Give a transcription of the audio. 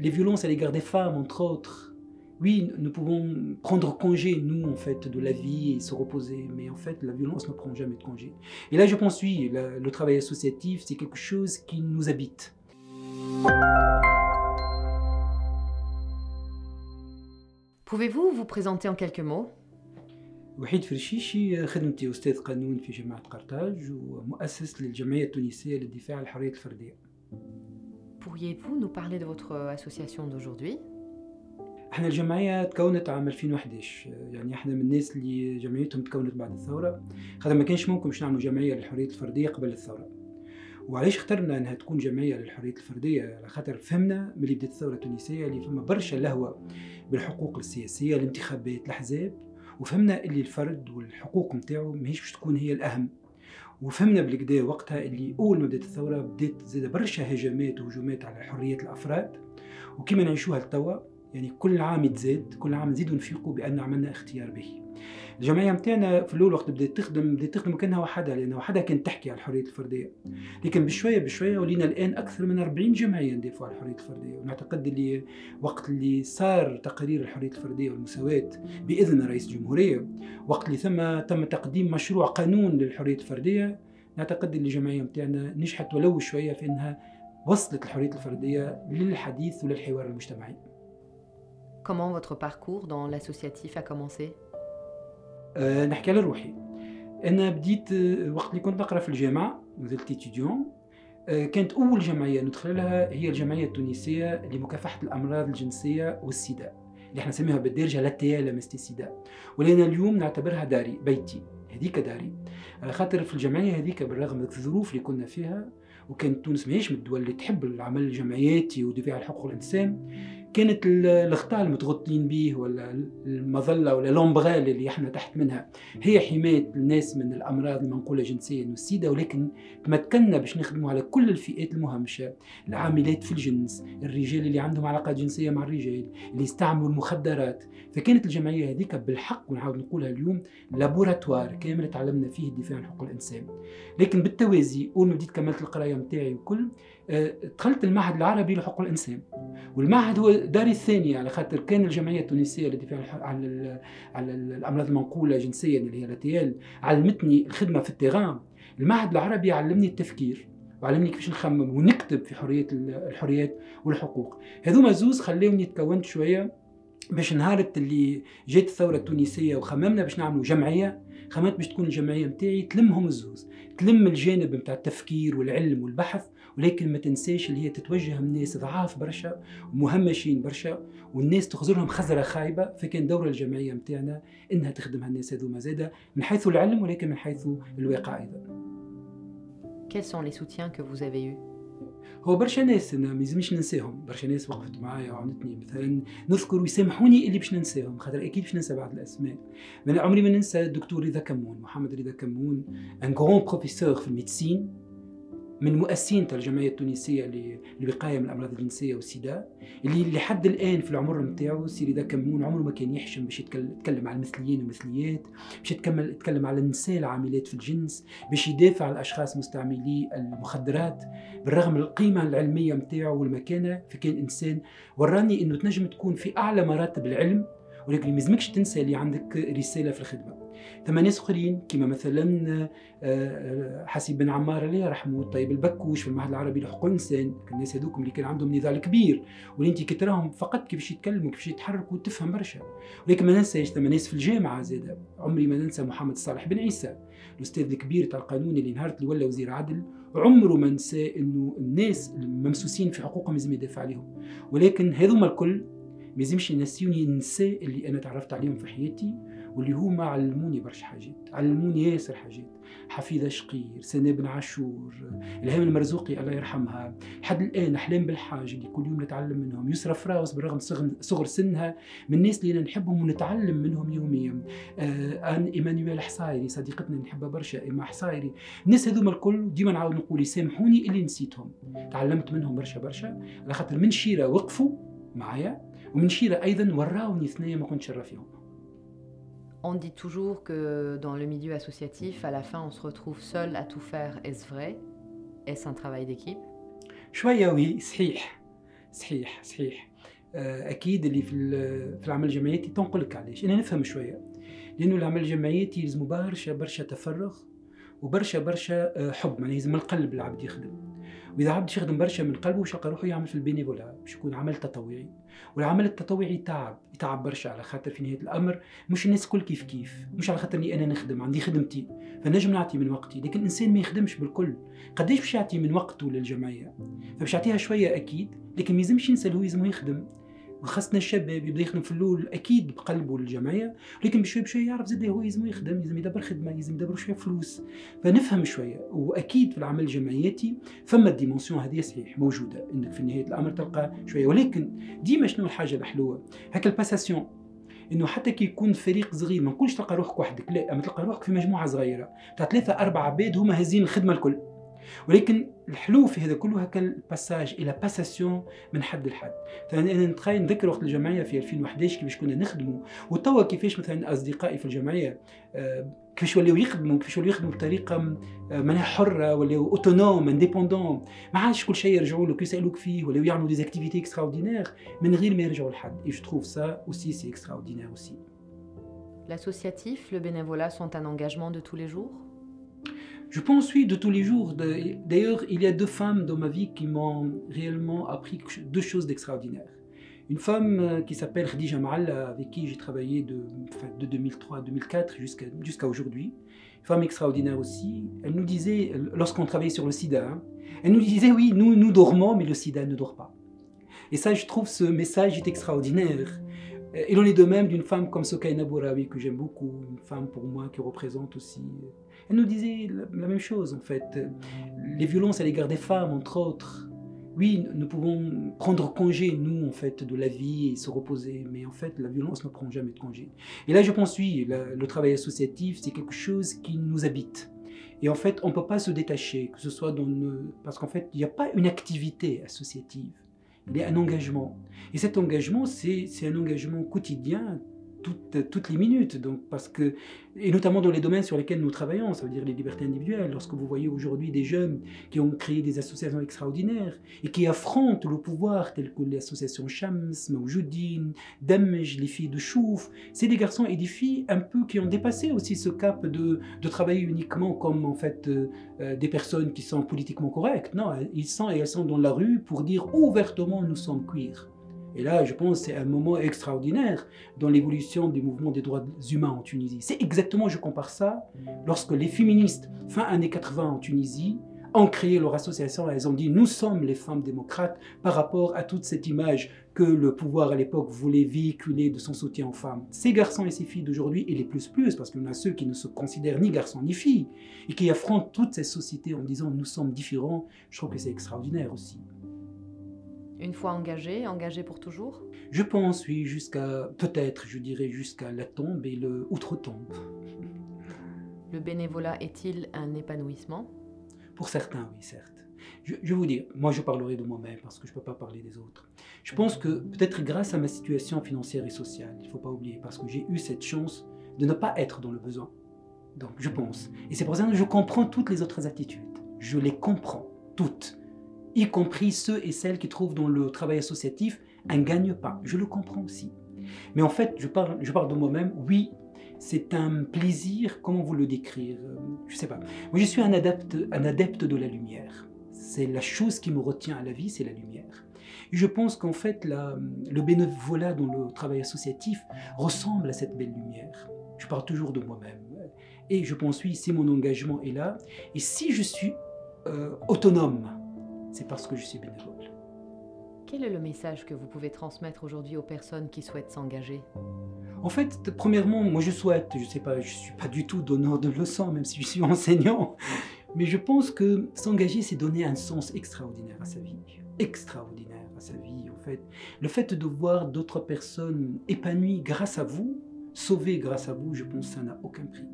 les violences à l'égard des femmes, entre autres. Oui, nous pouvons prendre congé, nous, en fait, de la vie et se reposer, mais en fait, la violence ne prend jamais de congé. Et là, je pense, oui, le travail associatif, c'est quelque chose qui nous habite. Pouvez-vous vous présenter en quelques mots? وحيد فرشيشي، خدمتي أستاذ قانون في جامعة قرطاج ومؤسس للجمعية التونسية للدفاع عن الحرية الفردية. Pourriez-vous nous parler de votre association d'aujourd'hui? احنا الجمعية تكونت عام 2011، يعني احنا من الناس اللي جمعيتهم تكونت بعد الثورة، خاطر ما كانش ممكن باش نعملوا جمعية للحرية الفردية قبل الثورة. وعلاش اخترنا انها تكون جمعية للحرية الفردية؟ على خاطر فهمنا ملي بدات الثورة التونسية اللي فما برشا لهوة بالحقوق السياسية، الانتخابات، الأحزاب، وفهمنا اللي الفرد والحقوق نتاعو ماهيش باش تكون هي الأهم. وفهمنا بالكدا وقتها اللي أول ما بدات الثورة بدات زاد برشا هجمات وهجومات على حرية الأفراد، وكما نعيشوها لتوا يعني كل عام يتزاد، كل عام نزيدوا نفيقوا بأن عملنا اختيار به. الجمعية متاعنا في الأول وقت بدات تخدم كأنها وحدها، لأن وحدها كانت تحكي على الحرية الفردية، لكن بشوية ولينا الآن أكثر من 40 جمعية ندافعوا على الحرية الفردية. ونعتقد اللي وقت اللي صار تقرير الحرية الفردية والمساواة بإذن رئيس الجمهورية، وقت اللي تم تقديم مشروع قانون للحرية الفردية، نعتقد اللي الجمعية متاعنا نجحت ولو شوية في أنها وصلت الحرية الفردية للحديث وللحوار المجتمعي. Comment votre parcours dans l'associatif a commencé? نحكي على روحي. أنا بديت وقت اللي كنت نقرأ في الجامعة، نزلت إتيديون. كانت أول جمعية ندخل لها هي الجمعية التونسية لمكافحة الأمراض الجنسية والسيدا، اللي احنا نسميها بالدارجة لا لمست السيدا، ولأنا اليوم نعتبرها داري، بيتي، هذيك داري. على خاطر في الجمعية هذيك بالرغم من الظروف اللي كنا فيها، وكانت تونس ماهيش من الدول اللي تحب العمل الجمعياتي ودفاع حقوق الإنسان، كانت الغطاء المتغطين به ولا المظلة ولا لومبغال اللي احنا تحت منها هي حماية الناس من الأمراض المنقولة جنسيا والسيدة، ولكن تمكنا باش نخدموا على كل الفئات المهمشة، العاملات في الجنس، الرجال اللي عندهم علاقات جنسية مع الرجال، اللي يستعملوا المخدرات. فكانت الجمعية هذيك بالحق، ونعاود نقولها اليوم، لابوراتوار كامل تعلمنا فيه الدفاع عن حقوق الإنسان. لكن بالتوازي أول ما بديت كملت القراية متاعي وكل، دخلت المعهد العربي لحقوق الإنسان، والمعهد هو داري الثانية، على خاطر كان الجمعية التونسية للدفاع على الأمراض المنقولة جنسيا اللي هي لاتيال علمتني الخدمة في التيران. المعهد العربي علمني التفكير وعلمني كيفاش نخمم ونكتب في الحريات والحقوق. هذوما زوز خلوني تكونت شوية باش نهارت اللي جات الثورة التونسية وخممنا باش نعملوا جمعية، خممت باش تكون الجمعية متاعي تلمهم الزوز، تلم الجانب متاع التفكير والعلم والبحث، ولكن ما تنساش اللي هي تتوجه من ناس ضعاف برشا ومهمشين برشا، والناس تخزرهم خزرة خايبة. فكان دور الجمعية متاعنا إنها تخدم هالناس هذوما زادة من حيث العلم ولكن من حيث الواقع أيضا. Quels sont les soutiens que vous avez eus? هو برشا ناس أنا ما يلزمنيش ننساهم، برشا ناس وقفت معايا وعاونتني، مثلا نذكر ويسامحوني اللي باش ننساهم، خاطر أكيد باش ننسى بعض الأسماء. أنا عمري ما ننسى الدكتور رضا كمون، محمد رضا كمون، ان غران بروفيسور في الميديسين، من مؤسسين الجمعية التونسية للوقاية من الأمراض الجنسية والسيدا، اللي لحد الآن في العمر نتاعو سي رضا كمون عمره ما كان يحشم باش يتكلم على المثليين والمثليات، باش يتكلم على النساء العاملات في الجنس، باش يدافع على الأشخاص مستعملي المخدرات، بالرغم من القيمة العلمية نتاعو والمكانة. فكان إنسان وراني إنه تنجم تكون في أعلى مراتب العلم، ولكن ما يلزمكش تنسى اللي عندك رسالة في الخدمة. ثم ناس اخرين كما مثلا حسيب بن عمار الله يرحمه، طيب البكوش في المعهد العربي لحقوق الانسان، الناس هذوكم اللي كان عندهم نضال كبير، واللي انت كي تراهم فقط كيفاش يتكلموا كيفاش يتحركوا وتفهم برشا. ولكن ما ننساش ثم ناس في الجامعه زاده، عمري ما ننسى محمد صالح بن عيسى الاستاذ الكبير تاع القانون اللي نهار اللي ولا وزير عدل، عمره ما نسى انه الناس الممسوسين في حقوقهم لازم يدافع عليهم. ولكن هذوما الكل ما يلزمش ينسيوني ننسى اللي انا تعرفت عليهم في حياتي، واللي هما علموني برشا حاجات، علموني ياسر حاجات. حفيظة شقير، سناء بن عاشور، الهام المرزوقي الله يرحمها، لحد الآن أحلام بالحاج اللي كل يوم نتعلم منهم، يسرى فراوس بالرغم صغر سنها من الناس اللي أنا نحبهم ونتعلم منهم يوميا، أن إيمانويل حصايري صديقتنا نحبها برشا، إما حصايري. الناس هذوما الكل ديما نعاود نقول يسامحوني اللي نسيتهم، تعلمت منهم برشا على خاطر من شيرة وقفوا معايا، ومن شيرة أيضا وراوني ثنايا ما كنتش نرى. On dit toujours que dans le milieu associatif, à la fin, on se retrouve seul à tout faire. Est-ce vrai? Est-ce un travail d'équipe? شوية وي، صحيح. اكيد اللي في العمل الجمعياتي تنقل لك علاش انا نفهم شويه، لانه العمل الجمعياتي يلزم برشا تفرغ وبرشا حب، معناها لازم من القلب العبد يخدم، واذا عبد يخدم برشا من قلبه باش يلقى روحه يعمل في البينيفولا، باش يكون عمل تطوعي، والعمل التطوعي يتعب برشا، على خاطر في نهايه الامر مش الناس الكل كيف، مش على خاطرني انا نخدم عندي خدمتي فنجم نعطي من وقتي، لكن الانسان ما يخدمش بالكل، قداش باش يعطي من وقته للجمعيه؟ فباش يعطيها شويه اكيد، لكن ما يلزمش ينسى هو يلزم يخدم، وخاصة الشاب يبدا يخدم في الاول اكيد بقلبه للجمعيه، ولكن بشوي بشوي يعرف زاد هو يلزم يخدم، يلزم يدبر خدمه، يلزم يدبر شويه فلوس، فنفهم شويه. واكيد في العمل الجمعياتي فما الديمونسيون هذه صحيح موجوده، انك في نهايه الامر تلقى شويه، ولكن ديما شنو الحاجه الحلوه؟ هكا الباساسيون، انه حتى كي يكون فريق صغير ما نقولش تلقى روحك وحدك، لا، اما تلقى روحك في مجموعه صغيره تاع 3 4 عباد هما هازين الخدمه الكل، ولكن الحلو في هذا كله هكا الباساج الى باساسيون من حد لحد. فانا نتذكر وقت الجمعيه في 2011 كيفاش كنا نخدموا، وتوا كيفاش مثلا اصدقائي في الجمعيه كيفاش ولاو يخدموا بطريقه معناها حره، ولاو اوتونوم انديبوندون، ما عادش كل شيء يرجعوا له يسالوك فيه، ولاو يعملوا دي اكتيفيتي اكستراوردينير من غير ما يرجعوا لحد. Et je trouve ça aussi c'est extraordinaire aussi. L'associatif, le bénévolat sont un engagement de tous les jours? Je pense oui, de tous les jours. D'ailleurs, il y a 2 femmes dans ma vie qui m'ont réellement appris 2 choses d'extraordinaire. Une femme qui s'appelle Khadija Maalla, avec qui j'ai travaillé de 2003 à 2004 jusqu'à aujourd'hui. Une femme extraordinaire aussi. Elle nous disait, lorsqu'on travaillait sur le sida, elle nous disait oui, nous dormons, mais le sida ne dort pas. Et ça, je trouve ce message est extraordinaire. Il en est de même d'une femme comme Sokaina Bouraoui, que j'aime beaucoup, une femme pour moi qui représente aussi. Elle nous disait la même chose en fait. Les violences à l'égard des femmes, entre autres. Oui, nous pouvons prendre congé, nous, en fait, de la vie et se reposer, mais en fait, la violence ne prend jamais de congé. Et là, je pense, oui, le travail associatif, c'est quelque chose qui nous habite. Et en fait, on ne peut pas se détacher, que ce soit parce qu'en fait, il n'y a pas une activité associative. Il y a un engagement. Et cet engagement, c'est un engagement quotidien, toutes les minutes, donc parce que, et notamment dans les domaines sur lesquels nous travaillons, ça veut dire les libertés individuelles. Lorsque vous voyez aujourd'hui des jeunes qui ont créé des associations extraordinaires et qui affrontent le pouvoir, telles que l'association Shams, Mawjoudine, Damj, les filles de Chouf, c'est des garçons et des filles un peu qui ont dépassé aussi ce cap de travailler uniquement comme en fait des personnes qui sont politiquement correctes. Non, ils sont et elles sont dans la rue pour dire ouvertement nous sommes queer. Et là, je pense que c'est un moment extraordinaire dans l'évolution du mouvement des droits humains en Tunisie. C'est exactement, je compare ça, lorsque les féministes, fin années 80 en Tunisie, ont créé leur association, elles ont dit « Nous sommes les femmes démocrates » par rapport à toute cette image que le pouvoir à l'époque voulait véhiculer de son soutien aux femmes. Ces garçons et ces filles d'aujourd'hui, et les plus, parce qu'il y en a ceux qui ne se considèrent ni garçons ni filles, et qui affrontent toute cette société en disant « Nous sommes différents », je trouve que c'est extraordinaire aussi. Une fois engagé pour toujours? Je pense, oui, peut-être, je dirais, jusqu'à la tombe et le outre-tombe. Le bénévolat est-il un épanouissement? Pour certains, oui, certes. Je vais vous dire, moi je parlerai de moi-même parce que je ne peux pas parler des autres. Je pense que peut-être grâce à ma situation financière et sociale, il ne faut pas oublier, parce que j'ai eu cette chance de ne pas être dans le besoin. Donc je pense. Et c'est pour ça que je comprends toutes les autres attitudes. Je les comprends, toutes. Y compris ceux et celles qui trouvent dans le travail associatif un gagne-pain. Je le comprends aussi. Mais en fait, je parle de moi-même, oui, c'est un plaisir, comment vous le décrire? Je ne sais pas. Moi, je suis un adepte de la lumière. C'est la chose qui me retient à la vie, c'est la lumière. Et je pense qu'en fait, le bénévolat dans le travail associatif ressemble à cette belle lumière. Je parle toujours de moi-même. Et je pense, oui, si mon engagement est là, et si je suis autonome, c'est parce que je suis bénévole. Quel est le message que vous pouvez transmettre aujourd'hui aux personnes qui souhaitent s'engager? En fait, premièrement, moi je souhaite, je sais pas, je suis pas du tout donneur de leçons, même si je suis enseignant, mais je pense que s'engager, c'est donner un sens extraordinaire à sa vie. Extraordinaire à sa vie, en fait. Le fait de voir d'autres personnes épanouies grâce à vous, sauvées grâce à vous, je pense que ça n'a aucun prix.